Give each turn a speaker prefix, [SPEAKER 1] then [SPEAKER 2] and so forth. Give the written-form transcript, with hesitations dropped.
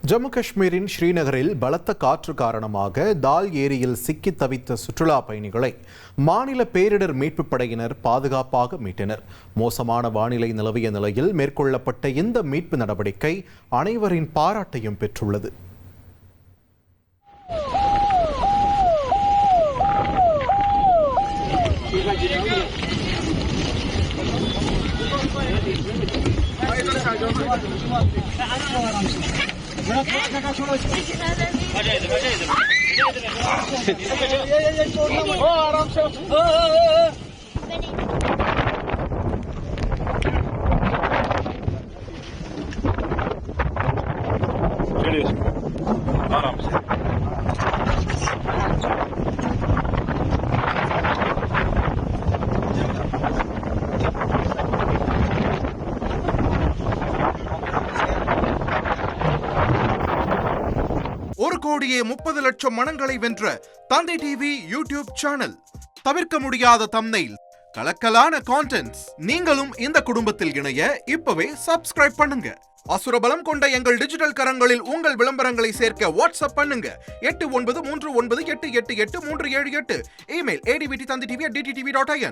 [SPEAKER 1] ஜம்மு காஷ்மீரின் ஸ்ரீநகரில் பலத்த காற்று காரணமாக தால் ஏரியில் சிக்கி தவித்த சுற்றுலா பயணிகளை மாநில பேரிடர் மீட்புப் படையினர் பாதுகாப்பாக மீட்டனர். மோசமான வானிலை நிலவிய நிலையில் மேற்கொள்ளப்பட்ட இந்த மீட்பு நடவடிக்கை அனைவரின் பாராட்டையும் பெற்றுள்ளது.
[SPEAKER 2] ஒரு கோடியே 30 லட்சம் மனங்களை வென்ற தந்தை டிவி யூடியூப் சேனல். தவிர்க்க முடியாத தம்ப்நெயில், கலக்கலான கான்டென்ட்ஸ். நீங்களும் இந்த குடும்பத்தில் இணைய இப்பவே சப்ஸ்கிரைப் பண்ணுங்க. அசுரபலம் கொண்ட எங்கள் டிஜிட்டல் கரங்களில் உங்கள் விளம்பரங்களை சேர்க்க வாட்ஸ்அப் பண்ணுங்க. 8939888838. Email advtthanditv@dttv.in.